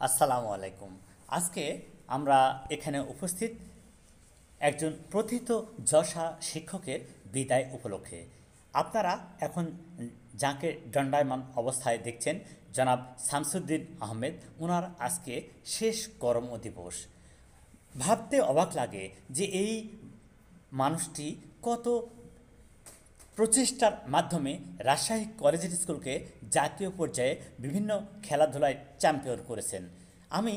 আসসালামু আলাইকুম। আজকে আমরা এখানে উপস্থিত একজন প্রথিত যশা শিক্ষকের বিদায় উপলক্ষে। আপনারা এখন যাকে দণ্ডায়মান অবস্থায় দেখছেন, জনাব শামসুদ্দিন আহমেদ, ওনার আজকে শেষ কর্ম দিবস। ভাবতে অবাক লাগে যে এই মানুষটি কত প্রচেষ্টার মাধ্যমে রাজশাহী কলেজিয়েট স্কুলকে জাতীয় পর্যায়ে বিভিন্ন খেলাধুলায় চ্যাম্পিয়ন করেছেন। আমি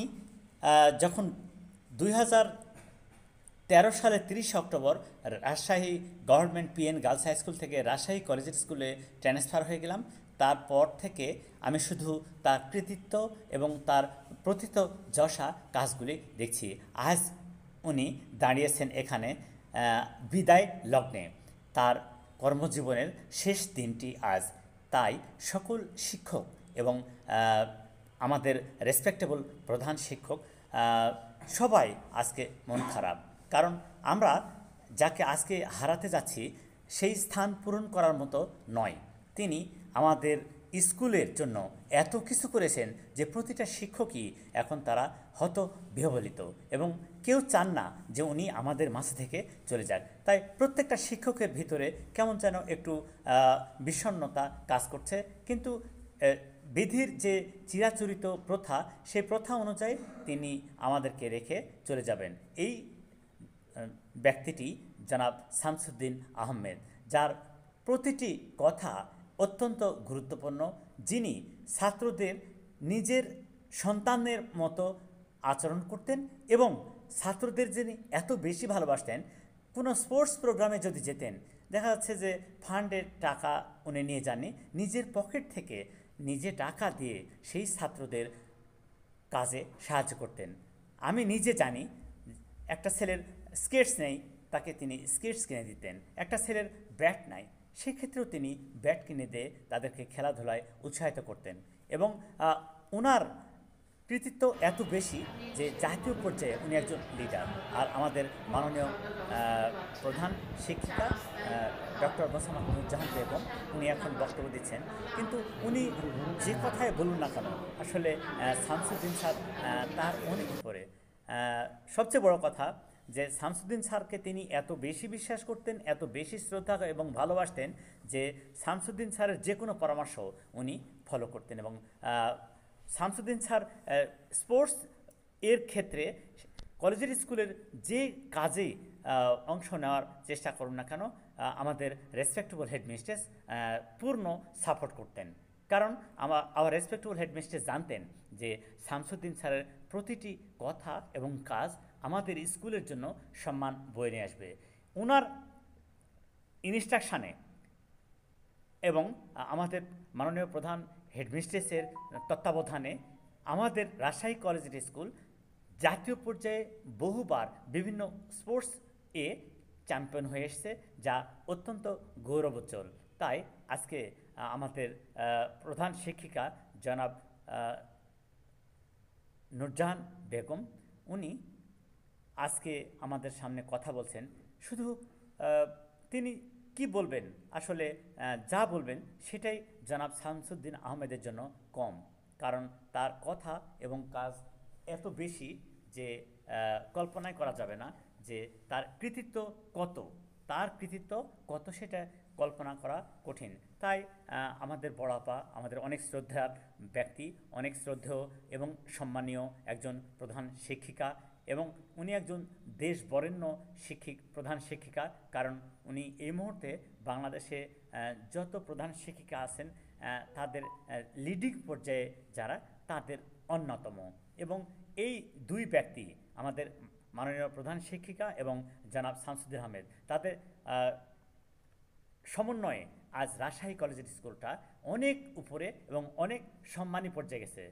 যখন 2013 সালে 30 October Rajshahi government PN girls high school থেকে রাজশাহী কলেজিয়েট স্কুলে ট্রান্সফার হয়ে গেলাম, তারপর থেকে আমি শুধু তার কৃতিত্ব এবং তার প্রথিত যশা কাজগুলি দেখছি। আজ উনি দাঁড়িয়েছেন এখানে বিদায় লগ্নে। তার কর্মজীবনের শেষ দিনটি আজ। তাই সকল শিক্ষক এবং আমাদের রেসপেক্টেবল প্রধান শিক্ষক সবাই আজকে মন খারাপ। কারণ আমরা যাকে আজকে হারাতে যাচ্ছি সেই স্থান পূরণ করার মতো নয়। তিনি আমাদের স্কুলের জন্য এত কিছু করেছেন যে প্রতিটা শিক্ষকই এখন তারা হতবিহ্বলিত এবং কেউ চান না যে উনি আমাদের মাঝ থেকে চলে যাক। তাই প্রত্যেকটা শিক্ষকের ভিতরে কেমন যেন একটু বিষণ্ণতা কাজ করছে। কিন্তু বিধির যে চিরাচরিত প্রথা, সেই প্রথা অনুযায়ী তিনি আমাদেরকে রেখে চলে যাবেন। এই ব্যক্তিটি জনাব শামসুদ্দিন আহমেদ, যার প্রতিটি কথা অত্যন্ত গুরুত্বপূর্ণ, যিনি ছাত্রদের নিজের সন্তানের মতো আচরণ করতেন এবং ছাত্রদের যিনি এত বেশি ভালোবাসতেন। কোনো স্পোর্টস প্রোগ্রামে যদি যেতেন, দেখা যাচ্ছে যে ফান্ডের টাকা উনি নিয়ে যাননি, নিজের পকেট থেকে নিজে টাকা দিয়ে সেই ছাত্রদের কাজে সাহায্য করতেন। আমি নিজে জানি, একটা ছেলের স্কেটস নেই, তাকে তিনি স্কেটস কিনে দিতেন। একটা ছেলের ব্যাট নাই, সেক্ষেত্রেও তিনি ব্যাট কিনে দিয়ে তাদেরকে খেলাধুলায় উৎসাহিত করতেন। এবং ওনার কৃতিত্ব এত বেশি যে জাতীয় পর্যায়ে উনি একজন লিডার। আর আমাদের মাননীয় প্রধান শিক্ষিকা ডক্টর মোসাম্মদ নুরজাহান বেগম, উনি এখন বক্তব্য দিচ্ছেন। কিন্তু উনি যে কথাই বলুন না কেন, আসলে শামসুদ্দিন স্যার তার অনেক উপরে। সবচেয়ে বড় কথা যে শামসুদ্দিন স্যারকে তিনি এত বেশি বিশ্বাস করতেন, এত বেশি শ্রদ্ধা এবং ভালোবাসতেন যে শামসুদ্দিন স্যারের যে কোনো পরামর্শ উনি ফলো করতেন। এবং শামসুদ্দিন স্যার স্পোর্টস এর ক্ষেত্রে কলেজের স্কুলের যে কাজে অংশ নেওয়ার চেষ্টা করুন না কেন, আমাদের রেসপেক্টেবল হেডমিস্ট্রেস পূর্ণ সাপোর্ট করতেন। কারণ আমার রেসপেক্টেবল হেডমিস্ট্রেস জানতেন যে শামসুদ্দিন স্যারের প্রতিটি কথা এবং কাজ আমাদের স্কুলের জন্য সম্মান বয়ে নিয়ে আসবে। ওনার ইনস্ট্রাকশানে এবং আমাদের মাননীয় প্রধান হেডমিস্ট্রেসের তত্ত্বাবধানে আমাদের রাজশাহী কলেজিয়েট স্কুল জাতীয় পর্যায়ে বহুবার বিভিন্ন স্পোর্টস এ চ্যাম্পিয়ন হয়ে এসেছে, যা অত্যন্ত গৌরবোজ্জ্বল। তাই আজকে আমাদের প্রধান শিক্ষিকা জনাব নুরজাহান বেগম, উনি আজকে আমাদের সামনে কথা বলছেন। শুধু তিনি কি বলবেন, আসলে যা বলবেন সেটাই জনাব শামসুদ্দিন আহমেদের জন্য কম। কারণ তার কথা এবং কাজ এত বেশি যে কল্পনাই করা যাবে না যে তার কৃতিত্ব কত। তার কৃতিত্ব কত সেটা কল্পনা করা কঠিন। তাই আমাদের বড় আপা, আমাদের অনেক শ্রদ্ধার ব্যক্তি, অনেক শ্রদ্ধেয় এবং সম্মানীয় একজন প্রধান শিক্ষিকা, এবং উনি একজন দেশ বরেণ্য প্রধান শিক্ষিকা। কারণ উনি এই মুহূর্তে বাংলাদেশে যত প্রধান শিক্ষিকা আছেন তাদের লিডিং পর্যায়ে যারা, তাদের অন্যতম। এবং এই দুই ব্যক্তি, আমাদের মাননীয় প্রধান শিক্ষিকা এবং জনাব শামসুদ্দিন আহমেদ, তাদের সমন্বয়ে আজ রাজশাহী কলেজিয়েট স্কুলটা অনেক উপরে এবং অনেক সম্মানী পর্যায়ে গেছে।